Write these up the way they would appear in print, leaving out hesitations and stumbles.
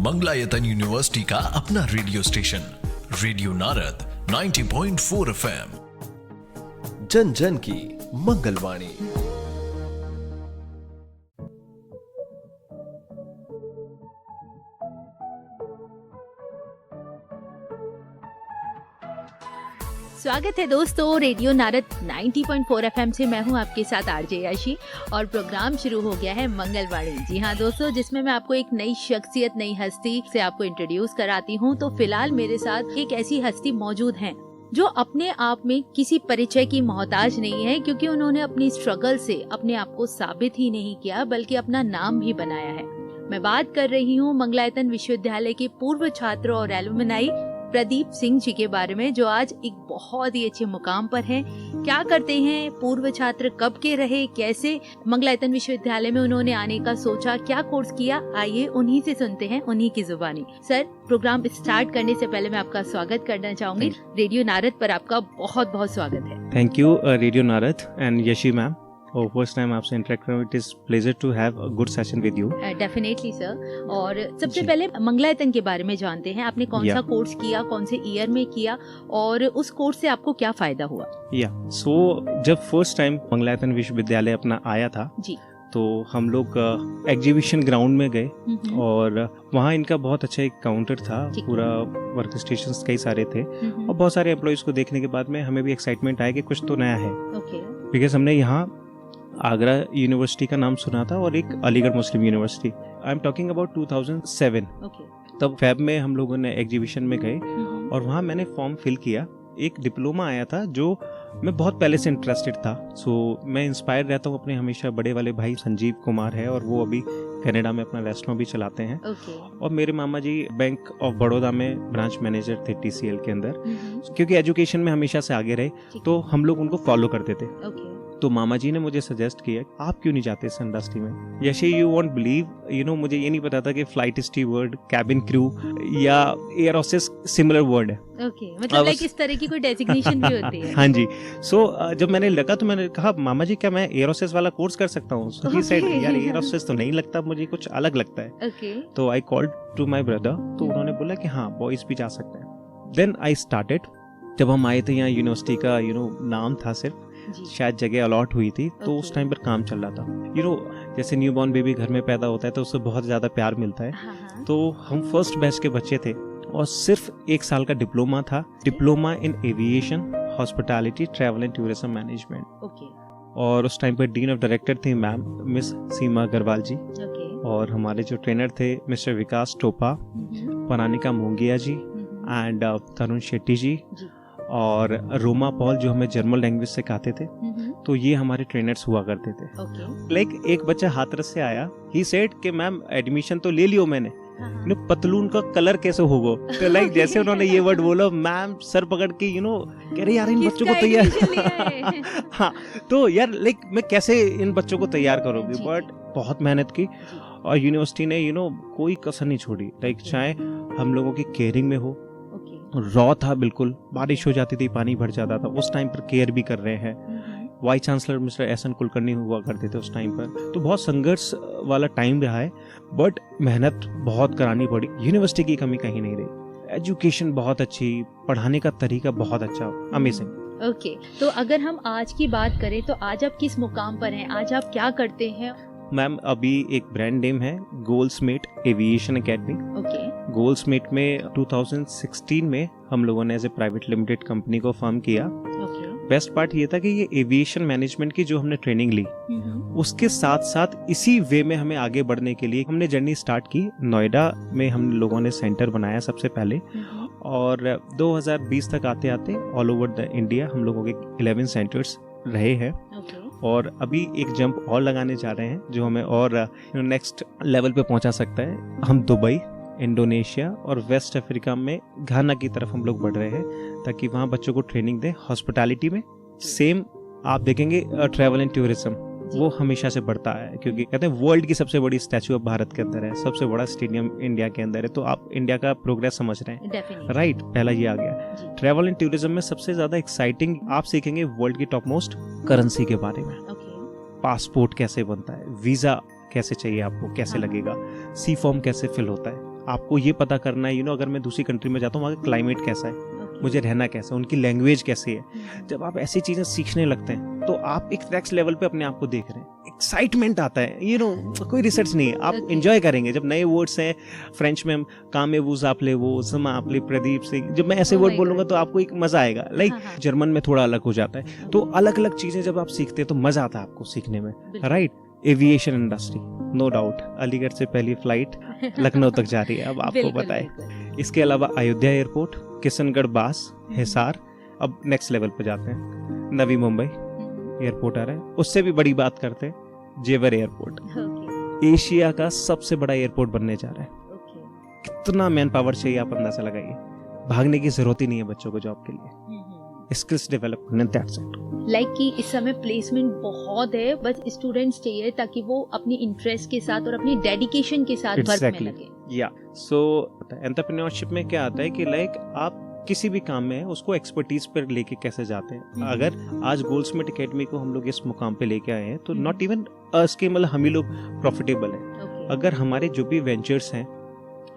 Mangalayatan university का अपना radio station radio Narad 90.4 FM, जन जन की मंगलवाणी। स्वागत है दोस्तों रेडियो नारद 90.4 FM से। मैं हूं आपके साथ आरजे याशी और प्रोग्राम शुरू हो गया है मंगलवाणी। जी हाँ दोस्तों, जिसमें मैं आपको एक नई शख्सियत, नई हस्ती से आपको इंट्रोड्यूस कराती हूं। तो फिलहाल मेरे साथ एक ऐसी हस्ती मौजूद हैं जो अपने आप में किसी परिचय की मोहताज नहीं है, क्योंकि उन्होंने अपनी स्ट्रगल से अपने आप को साबित ही नहीं किया बल्कि अपना नाम भी बनाया है। मैं बात कर रही हूँ मंगलायतन विश्वविद्यालय के पूर्व छात्र और एलुमनाई प्रदीप सिंह जी के बारे में, जो आज एक बहुत ही अच्छे मुकाम पर हैं। क्या करते हैं, पूर्व छात्र कब के रहे, कैसे मंगलायतन विश्वविद्यालय में उन्होंने आने का सोचा, क्या कोर्स किया, आइए उन्हीं से सुनते हैं, उन्हीं की जुबानी। सर, प्रोग्राम स्टार्ट करने से पहले मैं आपका स्वागत करना चाहूंगी। रेडियो नारद पर आपका बहुत बहुत स्वागत है। Thank you radio Narad and Yashi ma'am. और फर्स्ट टाइम आपसे इंटरेक्ट कर, it is pleasure to have a good session with you. Definitely sir. और सबसे पहले मंगलायतन के बारे में जानते हैं। आपने कौन सा कोर्स किया, कौन से ईयर में किया और उस कोर्स से आपको क्या फायदा हुआ? सो जब फर्स्ट टाइम मंगलायतन विश्वविद्यालय अपना आया था जी, तो हम लोग एग्जीबिशन ग्राउंड में गए और वहाँ इनका बहुत अच्छा एक काउंटर था, पूरा वर्क स्टेशंस कई सारे थे और बहुत सारे एम्प्लॉइज को देखने के बाद में हमें भी एक्साइटमेंट आया कि कुछ तो नया है। बिकॉज हमने यहाँ आगरा यूनिवर्सिटी का नाम सुना था और एक Aligarh Muslim University. I am talking about 2007। तब फेब में हम लोगों ने एग्जीबिशन में गए और वहाँ मैंने फॉर्म फिल किया। एक डिप्लोमा आया था जो मैं बहुत पहले से इंटरेस्टेड था। मैं इंस्पायर रहता हूँ अपने हमेशा बड़े वाले भाई संजीव कुमार है और वो अभी कनाडा में अपना रेस्टोरेंट भी चलाते हैं। और मेरे मामा जी बैंक ऑफ बड़ौदा में ब्रांच मैनेजर थे TCL के अंदर। क्योंकि एजुकेशन में हमेशा से आगे रहे तो हम लोग उनको फॉलो करते थे। तो मामा जी ने मुझे सजेस्ट किया आप क्यों नहीं जाते इस इंडस्ट्री में। यशी, यू वोंट बिलीव, मुझे ये नहीं पता था कि फ्लाइट स्टीवर्ड, कैबिन क्रू या एयर होस्टेस सिमिलर वर्ड है। मतलब लाइक इस तरह की कोई डेजिग्नेशन भी होती है। हाँ जी। जब मैंने लगा तो मैंने कहा मामा जी क्या मैं एयर होस्टेस वाला कोर्स कर सकता हूँ? So he said, यार एयर होस्टेस तो नहीं लगता, मुझे कुछ अलग लगता है। तो I called to my brother, तो उन्होंने बोला कि हाँ बॉयज भी जा सकते हैं। Then I started. जब हम आए थे यहाँ यूनिवर्सिटी का नाम था सिर्फ, शायद जगह अलॉट हुई थी तो उस टाइम पर काम चल रहा था। जैसे न्यूबॉर्न बेबी घर में पैदा होता है तो उससे बहुत ज्यादा प्यार मिलता है। तो हम फर्स्ट बैच के बच्चे थे और सिर्फ 1 साल का डिप्लोमा था, diploma in aviation, hospitality, travel and tourism management. और उस टाइम पर डीन ऑफ डायरेक्टर थी मैम मिस सीमा अग्रवाल जी। और हमारे जो ट्रेनर थे मिस्टर विकास टोपा, परानिका मोंगिया जी एंड तरुण शेट्टी जी और रोमा पॉल जो हमें जर्मन लैंग्वेज सिखाते थे। तो ये हमारे ट्रेनर्स हुआ करते थे। लाइक एक बच्चा हाथरस से आया, ही सेड कि मैम एडमिशन तो ले लियो मैंने, पतलून का कलर कैसे होगा? तो लाइक जैसे उन्होंने ये वर्ड बोला, मैम सर पकड़ के कह रहे यार इन बच्चों को तैयार हाँ, तो यार लाइक मैं कैसे इन बच्चों को तैयार करूंगी? बट बहुत मेहनत की और यूनिवर्सिटी ने कोई कसर नहीं छोड़ी। लाइक चाहे हम लोगों की केयरिंग में हो, रॉ था बिल्कुल, बारिश हो जाती थी पानी भर जाता था, उस टाइम पर केयर भी कर रहे हैं। Vice chancellor mister SN Kulkarni हुआ करते थे उस टाइम पर। तो बहुत संघर्ष वाला टाइम रहा है, बट मेहनत बहुत करानी पड़ी। यूनिवर्सिटी की कमी कहीं नहीं रही, एजुकेशन बहुत अच्छी, पढ़ाने का तरीका बहुत अच्छा, अमेजिंग। ओके, तो अगर हम आज की बात करें तो आज आप किस मुकाम पर हैं, आज आप क्या करते हैं? मैम अभी एक ब्रांड नेम है गोल्ड्समेट एविएशन एकेडमी। गोल्ड्समेट में 2016 में हम लोगों ने as a private limited company को फॉर्म किया। बेस्ट पार्ट ये था कि ये एविएशन मैनेजमेंट की जो हमने ट्रेनिंग ली, उसके साथ साथ इसी वे में हमें आगे बढ़ने के लिए हमने जर्नी स्टार्ट की। नोएडा में हम लोगों ने सेंटर बनाया सबसे पहले और 2020 तक आते आते ऑल ओवर द इंडिया हम लोगों के 11 सेंटर्स रहे हैं। और अभी एक जंप और लगाने जा रहे हैं जो हमें और नेक्स्ट लेवल पे पहुंचा सकता है। हम दुबई, इंडोनेशिया और वेस्ट अफ्रीका में घाना की तरफ हम लोग बढ़ रहे हैं ताकि वहाँ बच्चों को ट्रेनिंग दें हॉस्पिटैलिटी में। सेम आप देखेंगे ट्रैवल एंड टूरिज्म वो हमेशा से बढ़ता है, क्योंकि कहते हैं वर्ल्ड की सबसे बड़ी स्टैचू अब भारत के अंदर है, सबसे बड़ा स्टेडियम इंडिया के अंदर है, तो आप इंडिया का प्रोग्रेस समझ रहे हैं, राइट? पहला ये आ गया। ट्रैवल एंड टूरिज्म में सबसे ज्यादा एक्साइटिंग आप सीखेंगे वर्ल्ड की टॉप मोस्ट करेंसी के बारे में, पासपोर्ट कैसे बनता है, वीजा कैसे चाहिए आपको, कैसे लगेगा, सी फॉर्म कैसे फिल होता है, आपको ये पता करना है अगर मैं दूसरी कंट्री में जाता हूँ वहाँ का क्लाइमेट कैसा है, मुझे रहना कैसा है, उनकी लैंग्वेज कैसी है। जब आप ऐसी चीजें सीखने लगते हैं तो आप एक नेक्स्ट लेवल पे अपने आप को देख रहे हैं, एक्साइटमेंट आता है। कोई रिसर्च नहीं है, आप एंजॉय करेंगे। जब नए वर्ड्स हैं फ्रेंच में, कामे वूज आप ले, वो समा आप ले, प्रदीप सिंह, जब मैं ऐसे वर्ड बोलूंगा तो आपको एक मजा आएगा। लाइक जर्मन में थोड़ा अलग हो जाता है। तो अलग अलग चीजें जब आप सीखते हैं तो मजा आता है आपको सीखने में, right. Aviation industry, no doubt, Aligarh से पहली फ्लाइट लखनऊ तक जा रही है, अब आपको पता है। इसके अलावा अयोध्या एयरपोर्ट, किशनगढ़ बास, हिसार, अब नेक्स्ट लेवल पे जाते हैं, नवी मुंबई एयरपोर्ट आ रहा है। उससे भी बड़ी बात करते हैं, जेवर एयरपोर्ट, एशिया का सबसे बड़ा एयरपोर्ट बनने जा रहा है। कितना मैन पावर चाहिए आप अंदाजा लगाइए। भागने की जरूरत ही नहीं है बच्चों को जॉब के लिए, skills development, that's it. Like कि इस समय प्लेसमेंट बहुत है, बस स्टूडेंट्स चाहिए ताकि वो अपनी इंटरेस्ट के साथ और अपनी डेडिकेशन के साथ वर्क में लगे। या सो एंटरप्रेन्योरशिप में क्या आता है कि लाइक आप किसी भी काम में उसको एक्सपर्टीज पर लेके कैसे जाते हैं। अगर आज गोल्डस्मिथ एकेडमी को हम लोग इस मुकाम पे लेके आए हैं तो नॉट इवन मतलब हम ही लोग प्रॉफिटेबल हैं। अगर हमारे जो भी वेंचर्स हैं,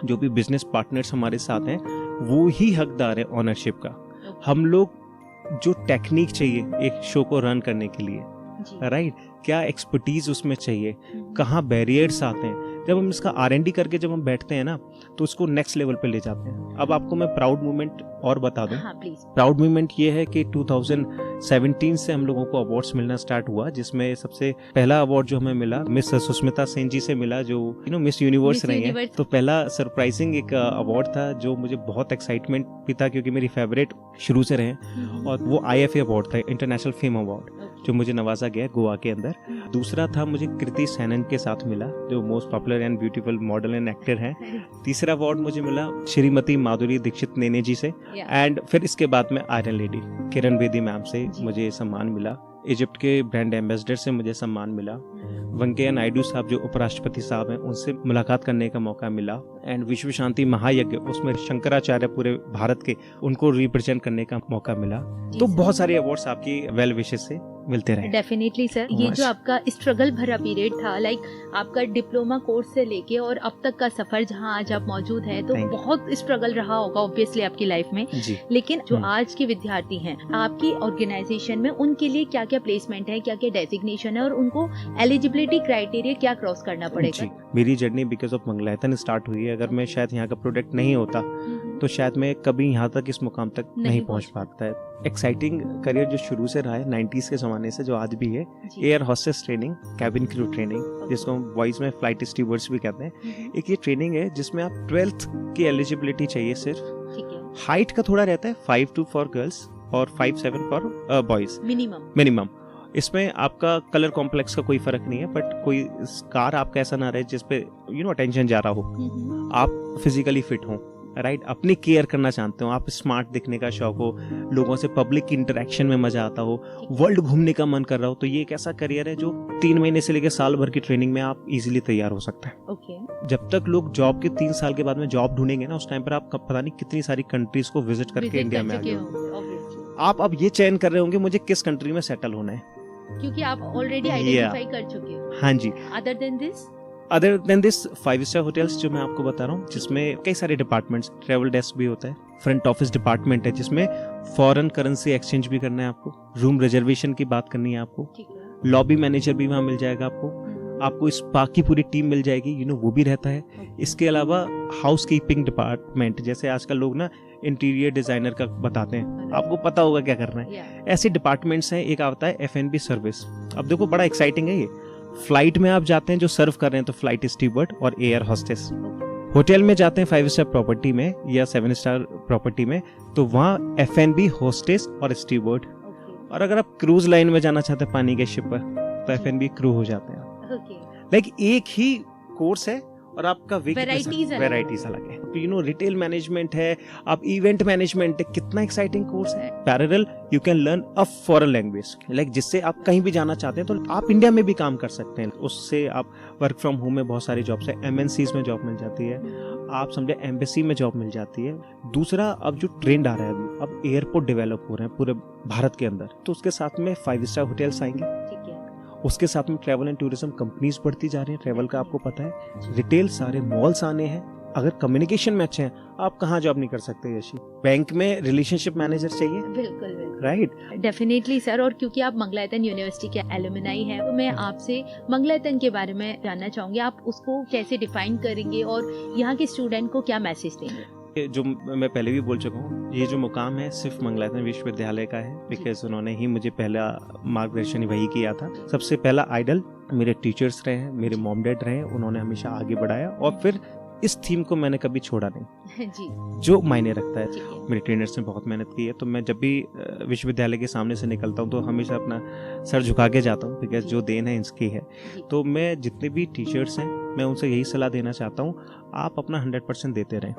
जो भी बिजनेस पार्टनर्स हमारे साथ हैं, वो ही हकदार है ऑनरशिप का। हम लोग जो टेक्निक चाहिए एक शो को रन करने के लिए, राइट, क्या एक्सपर्टीज उसमें चाहिए, कहाँ बैरियर्स आते हैं, जब हम इसका R&D करके जब हम बैठते हैं ना तो उसको नेक्स्ट लेवल पे ले जाते हैं। अब आपको मैं प्राउड मोमेंट और बता दूं। प्राउड मोमेंट ये है कि 2017 से हम लोगों को अवार्ड्स मिलना स्टार्ट हुआ, जिसमें सबसे पहला अवार्ड जो हमें मिला मिस सुष्मिता सेन जी से मिला, जो मिस यूनिवर्स रही हैं। तो पहला सरप्राइजिंग एक अवार्ड था जो मुझे बहुत एक्साइटमेंट भी था क्योंकि मेरी फेवरेट शुरू से रहे, और वो IFA अवार्ड था, इंटरनेशनल फेम अवार्ड, जो मुझे नवाजा गया गोवा के अंदर। दूसरा था मुझे कृति सैनन के साथ मिला, जो most popular and beautiful model and actor हैं। तीसरा अवार्ड मुझे मिला श्रीमती माधुरी दीक्षित नेने जी से, एंड फिर इसके बाद में iron lady Kiran Bedi ma'am से मुझे सम्मान मिला। इजिप्ट के ब्रांड एम्बेसडर से मुझे सम्मान मिला। वेंकैया नायडू साहब जो उपराष्ट्रपति साहब हैं, उनसे मुलाकात करने का मौका मिला। एंड विश्व शांति महायज्ञ, उसमें शंकराचार्य पूरे भारत के, उनको रिप्रेजेंट करने का मौका मिला। तो बहुत सारे अवार्ड्स आपकी वेल विशेस से मिलते रहे। डेफिनेटली सर, ये जो आपका स्ट्रगल भरा पीरियड था, लाइक आपका डिप्लोमा कोर्स से लेके और अब तक का सफर जहाँ आज आप मौजूद हैं, तो बहुत स्ट्रगल रहा होगा ऑब्वियसली आपकी लाइफ में। लेकिन जो आज के विद्यार्थी हैं आपकी ऑर्गेनाइजेशन में, उनके लिए क्या क्या प्लेसमेंट है, क्या क्या डेजिग्नेशन है, और उनको एलिजिबिलिटी क्राइटेरिया क्या क्रॉस करना पड़ेगा? मेरी journey because of Mangalayatan start हुई है। अगर मैं शायद यहाँ का प्रोडक्ट नहीं होता तो शायद मैं कभी यहाँ तक इस मुकाम तक नहीं पहुँच पाता है। एक्साइटिंग करियर जो शुरू से रहा है 90s के जमाने से, जो आज भी है, air hostess training, cabin crew training, जिसको हम वॉइस में फ्लाइट स्टीवर्ड्स भी कहते हैं। एक ये ट्रेनिंग है जिसमें आप 12th की एलिजिबिलिटी चाहिए सिर्फ। हाइट का थोड़ा रहता है, 5'2" फॉर गर्ल्स और 5'7" फॉर बॉयज मिनिमम। इसमें आपका कलर कॉम्प्लेक्स का कोई फर्क नहीं है, बट कोई स्कार आपका ऐसा ना रहे जिसपे अटेंशन जा रहा हो। आप फिजिकली फिट हो, राइट, अपनी केयर करना चाहते हो, आप स्मार्ट दिखने का शौक हो, लोगों से पब्लिक इंटरेक्शन में मजा आता हो, वर्ल्ड घूमने का मन कर रहा हो, तो ये एक ऐसा करियर है जो 3 महीने से लेकर साल भर की ट्रेनिंग में आप इजीली तैयार हो सकते हैं। जब तक लोग जॉब के 3 साल के बाद में जॉब ढूंढेंगे ना, उस टाइम पर आप पता नहीं कितनी सारी कंट्रीज को विजिट करके इंडिया में आ गए। आप अब ये चयन कर रहे होंगे मुझे किस कंट्री में सेटल होना है, क्योंकि आप ऑलरेडी आइडेंटिफाई कर चुके हो। हाँ जी। अदर देन दिस 5-स्टार होटल्स जो मैं आपको बता रहा हूँ, जिसमें कई सारे डिपार्टमेंट्स, ट्रेवल डेस्क भी होता है, फ्रंट ऑफिस डिपार्टमेंट है जिसमें फॉरेन करेंसी एक्सचेंज भी करना है आपको, रूम रिजर्वेशन की बात करनी है आपको, लॉबी मैनेजर भी वहाँ मिल जाएगा आपको स्पा की पूरी टीम मिल जाएगी, वो भी रहता है। इसके अलावा हाउस कीपिंग डिपार्टमेंट, जैसे आजकल लोग ना इंटीरियर डिजाइनर का बताते हैं, आपको पता होगा क्या करना है। ऐसे डिपार्टमेंट्स हैं। एक आता है F&B सर्विस। अब देखो बड़ा एक्साइटिंग है ये। फ्लाइट में आप जाते हैं जो सर्व कर रहे हैं, तो फ्लाइट स्टीवर्ड और एयर होस्टेस। होटल में जाते हैं 5-स्टार प्रॉपर्टी में या 7-स्टार प्रॉपर्टी में, तो वहाँ F&B होस्टेस और स्टीवर्ड। और अगर आप क्रूज लाइन में जाना चाहते हैं पानी के शिप पर, तो F&B क्रू हो जाते हैं। लाइक एक ही कोर्स है और आपका वैराइटीज अलग है। तो रिटेल मैनेजमेंट है, आप इवेंट मैनेजमेंट है, कितना एक्साइटिंग कोर्स है। Parallel you can learn a foreign language, like जिससे आप कहीं भी जाना चाहते हैं तो आप इंडिया में भी काम कर सकते हैं। उससे आप वर्क फ्रॉम होम में बहुत सारी जॉब्स है, MNCs में जॉब मिल जाती है, आप समझे एम्बेसी में जॉब मिल जाती है। दूसरा, अब जो ट्रेंड आ रहा है अब एयरपोर्ट डेवलप हो रहे हैं पूरे भारत के अंदर, तो उसके साथ में 5-स्टार होटल्स आएंगे, उसके साथ में ट्रैवल एंड टूरिज्म कंपनीज बढ़ती जा रही हैं। ट्रैवल का आपको पता है, रिटेल सारे मॉल्स आने हैं, अगर कम्युनिकेशन में अच्छे हैं, आप कहाँ जॉब नहीं कर सकते यशी? बैंक में रिलेशनशिप मैनेजर चाहिए। बिल्कुल राइट, डेफिनेटली सर। और क्योंकि आप मंगलायतन यूनिवर्सिटी के एलुमनाई हैं, तो मैं आपसे मंगलायतन के बारे में जानना चाहूंगी। आप उसको कैसे डिफाइन करेंगे और यहाँ के स्टूडेंट को क्या मैसेज देंगे? जो मैं पहले भी बोल चुका हूँ, ये जो मुकाम है सिर्फ मंगलायतन विश्वविद्यालय का है, बिकॉज उन्होंने ही मुझे पहला मार्गदर्शन वही किया था। सबसे पहला आइडल मेरे टीचर्स रहे हैं, मेरे मॉम डैड रहे हैं, उन्होंने हमेशा आगे बढ़ाया और फिर इस थीम को मैंने कभी छोड़ा नहीं जी, जो मायने रखता है। मेरे ट्रेनर्स ने बहुत मेहनत की है, तो मैं जब भी विश्वविद्यालय के सामने से निकलता हूँ तो हमेशा अपना सर झुका के जाता हूँ, बिकॉज जो देन है इसकी है। तो मैं जितने भी टीचर्स हैं, मैं उनसे यही सलाह देना चाहता हूँ, आप अपना 100% देते रहें।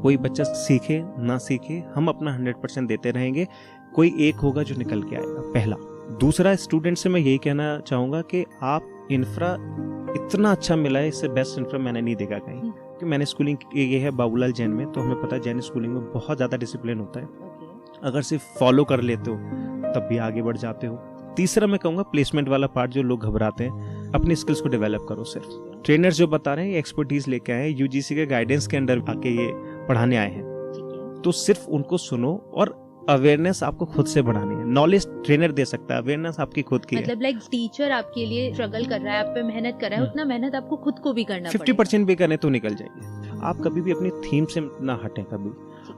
कोई बच्चा सीखे ना सीखे, हम अपना 100% देते रहेंगे, कोई एक होगा जो निकल के आएगा, पहला। दूसरा, स्टूडेंट से मैं यही कहना चाहूँगा कि आप इंफ्रा इतना अच्छा मिला है, इससे बेस्ट इंफ्रा मैंने नहीं देखा कहीं। कि मैंने स्कूलिंग ये है बाबूलाल जैन में, तो हमें पता है जैन स्कूलिंग में बहुत ज़्यादा डिसिप्लिन होता है। अगर सिर्फ फॉलो कर लेते हो तब भी आगे बढ़ जाते हो। तीसरा मैं कहूँगा प्लेसमेंट वाला पार्ट, जो लोग घबराते हैं, अपनी स्किल्स को डेवलप करो। सिर्फ ट्रेनर्स जो बता रहे हैं, एक्सपर्टीज लेके आए हैं, यूजीसी के गाइडेंस के अंडर आके ये पढ़ाने आए हैं, तो सिर्फ उनको सुनो और अवेयरनेस आपको खुद से बढ़ानी है। नॉलेज ट्रेनर दे सकता है, अवेयरनेस आपकी खुद की है। मतलब लाइक टीचर आपके लिए स्ट्रगल कर रहा है, आप पे मेहनत कर रहा है, उतना मेहनत आपको खुद को भी करना 50% भी करने तो निकल जाएगी। आप कभी भी अपनी थीम से ना हटें। कभी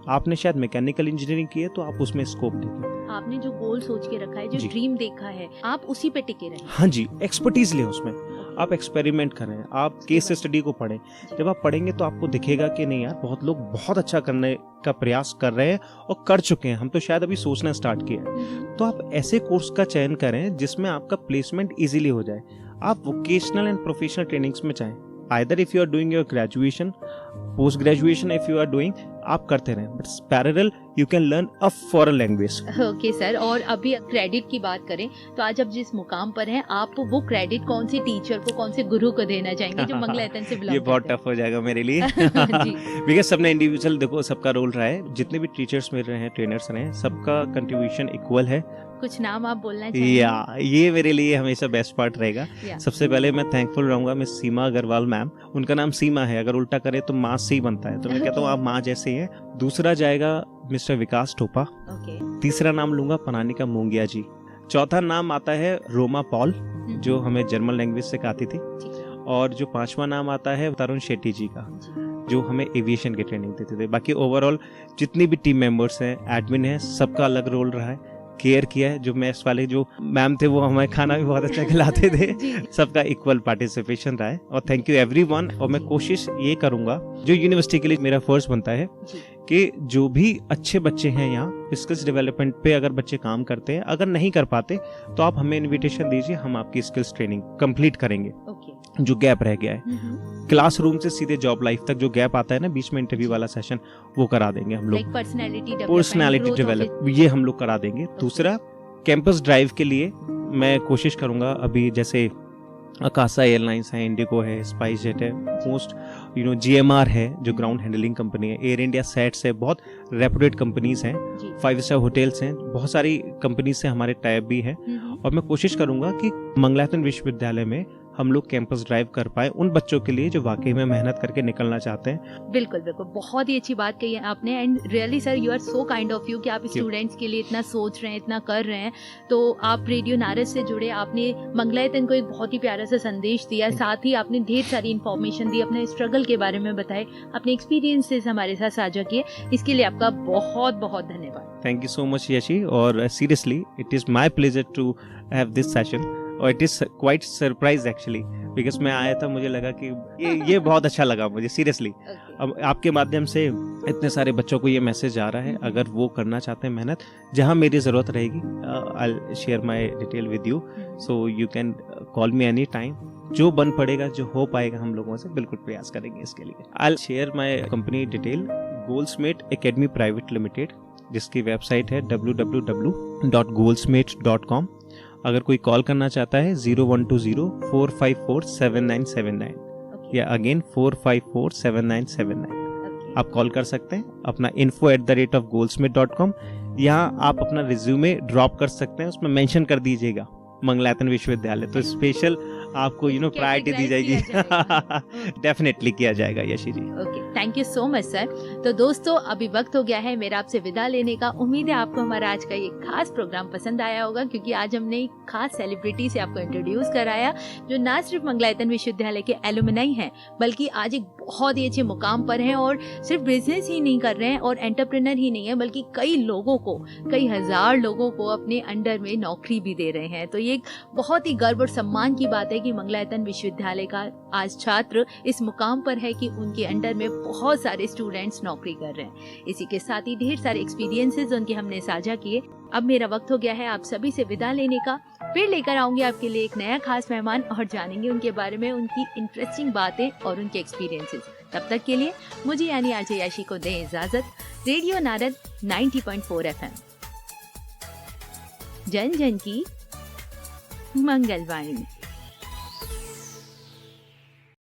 आपने शायद मैकेनिकल इंजीनियरिंग की है तो आप उसमें स्कोप देखें। आपने जो गोल सोच के रखा है, जो ड्रीम देखा है, आप उसी पे टिके रहें। हाँ जी, एक्सपर्टीज ले उसमें, आप एक्सपेरिमेंट करें, आप केस स्टडी को पढ़ें। जब आप पढ़ेंगे तो आपको दिखेगा कि नहीं यार, बहुत लोग बहुत अच्छा करने का प्रयास कर रहे हैं और कर चुके हैं, हम तो शायद अभी सोचना स्टार्ट किया है। तो आप ऐसे कोर्स का चयन करें जिसमें आपका प्लेसमेंट इजीली हो जाए। आप वोकेशनल एंड प्रोफेशनल ट्रेनिंग्स में चाहें, either if you are doing your graduation, post graduation if you are doing, आप करते रहें, but parallel you can learn a foreign language. Okay sir, और अभी क्रेडिट की बात करें तो आज आप जिस मुकाम पर हैं, आप वो क्रेडिट कौन से टीचर को, कौन से गुरु को देना चाहेंगे जो मंगलायतन से बिलोंग? ये बहुत टफ हो जाएगा मेरे लिए बिकॉज सबने इंडिविजुअल, देखो सबका रोल रहा है, जितने भी टीचर्स मिल रहे हैं, ट्रेनर्स रहे हैं, सबका कंट्रीब्यूशन इक्वल है। कुछ नाम आप बोलना चाहेंगे? या ये मेरे लिए हमेशा बेस्ट पार्ट रहेगा। सबसे पहले मैं थैंकफुल रहूंगा मिस सीमा अग्रवाल मैम, उनका नाम सीमा है, अगर उल्टा करे तो माँ से ही बनता है, तो मैं कहता हूँ आप माँ जैसे ही हैं। दूसरा जाएगा मिस्टर विकास टोपा। तीसरा नाम लूंगा पनानिका मूंगिया जी। चौथा नाम आता है रोमा पॉल, जो हमें जर्मन लैंग्वेज सिखाती थी। और जो पांचवा नाम आता है तरुण शेट्टी जी का, जो हमें एविएशन की ट्रेनिंग देते थे। बाकी ओवरऑल जितनी भी टीम मेंबर्स हैं, एडमिन है, सबका अलग रोल रहा है, केयर किया है। जो मेस वाले जो मैम थे वो हमें खाना भी बहुत अच्छा खिलाते थे। सबका इक्वल पार्टिसिपेशन रहा है और थैंक यू एवरीवन। और मैं कोशिश ये करूंगा, जो यूनिवर्सिटी के लिए मेरा फर्ज बनता है, कि जो भी अच्छे बच्चे हैं यहाँ स्किल्स डेवलपमेंट पे अगर बच्चे काम करते हैं, अगर नहीं कर पाते तो आप हमें इनविटेशन दीजिए, हम आपकी स्किल्स ट्रेनिंग कंप्लीट करेंगे। जो गैप रह गया है क्लासरूम से सीधे जॉब लाइफ तक, जो गैप आता है ना बीच में इंटरव्यू वाला सेशन, वो करा देंगे हम लोग। पर्सनालिटी डेवलप, ये हम लोग करा देंगे। दूसरा, कैंपस ड्राइव के लिए मैं कोशिश करूंगा, अभी जैसे अकासा एयरलाइंस है, इंडिगो है, स्पाइस जेट है, मोस्ट GMR है जो ग्राउंड हैंडलिंग कंपनी है, एयर इंडिया सेट्स है, बहुत रेपुटेड कंपनीज हैं, 5 स्टार होटल्स हैं, बहुत सारी कंपनी से हमारे टाइप भी है। और मैं कोशिश करूंगा कि मंगलायतन विश्वविद्यालय में हम लोग कैंपस ड्राइव कर पाए उन बच्चों के लिए जो वाकई में मेहनत करके निकलना चाहते हैं। बिल्कुल बिल्कुल, बहुत ही अच्छी बात कही है आपने। And really sir, you are so kind of you कि आप स्टूडेंट्स के लिए इतना सोच रहे हैं, इतना कर रहे हैं। तो आप रेडियो नारद से जुड़े, आपने मंगलायतन को एक बहुत ही प्यारा सा संदेश दिया, साथ ही आपने ढेर सारी इन्फॉर्मेशन दी, अपने स्ट्रगल के बारे में बताए, अपने एक्सपीरियंसेस हमारे साथ साझा किए। इसके लिए आपका बहुत बहुत धन्यवाद। Thank you so much Yashi, और seriously it is my pleasure to have this session, और it is quite surprise actually, because मैं आया था, मुझे लगा कि ये बहुत अच्छा लगा मुझे सीरियसली। अब आपके माध्यम से इतने सारे बच्चों को ये मैसेज आ रहा है, अगर वो करना चाहते हैं मेहनत, जहां मेरी जरूरत रहेगी, आई will share my detail with you, so you can call me any time. जो बन पड़ेगा, जो हो पाएगा, हम लोगों से बिल्कुल प्रयास करेंगे इसके लिए। I will share my company detail, Goldsmate Academy Private Limited, जिसकी वेबसाइट है www.goldsmate.com। अगर कोई कॉल करना चाहता है 0120-454-7979, या अगेन 454-7979, आप कॉल कर सकते हैं। अपना info@goldsmate.com, यहाँ आप अपना रिज्यूमे ड्रॉप कर सकते हैं, उसमें मेंशन कर दीजिएगा मंगलायतन विश्वविद्यालय, तो स्पेशल आपको प्रायोरिटी दी जाएगी। डेफिनेटली किया जाएगा Yashi ji. Okay, thank you so much sir. तो दोस्तों अभी वक्त हो गया है मेरा आपसे विदा लेने का। उम्मीद है आपको हमारा आज का ये खास प्रोग्राम पसंद आया होगा, क्योंकि आज हमने एक खास सेलिब्रिटी से आपको इंट्रोड्यूस कराया जो ना सिर्फ मंगलायतन विश्वविद्यालय के एलुमनाई हैं, बल्कि आज एक बहुत ही अच्छे मुकाम पर हैं और सिर्फ बिजनेस ही नहीं कर रहे हैं और एंटरप्रेन्योर ही नहीं है, बल्कि कई लोगों को, कई हजार लोगों को अपने अंडर में नौकरी भी दे रहे हैं। तो ये एक बहुत ही गर्व और सम्मान की बात है कि मंगलायतन विश्वविद्यालय का आज छात्र इस मुकाम पर है कि उनके अंडर में बहुत सारे स्टूडेंट्स नौकरी कर रहे हैं। इसी के साथ ही ढेर सारे एक्सपीरियंसेस उनके हमने साझा किए। अब मेरा वक्त हो गया है आप सभी से विदा लेने का। फिर लेकर आऊंगी आपके लिए एक नया खास मेहमान और जानेंगे उनके बारे में, उनकी इंटरेस्टिंग बातें और उनके एक्सपीरियंसेस। तब तक के लिए मुझे यानी आरजे याशी को दें इजाजत। रेडियो नारद 90.4 FM, जन जन की मंगलवाणी।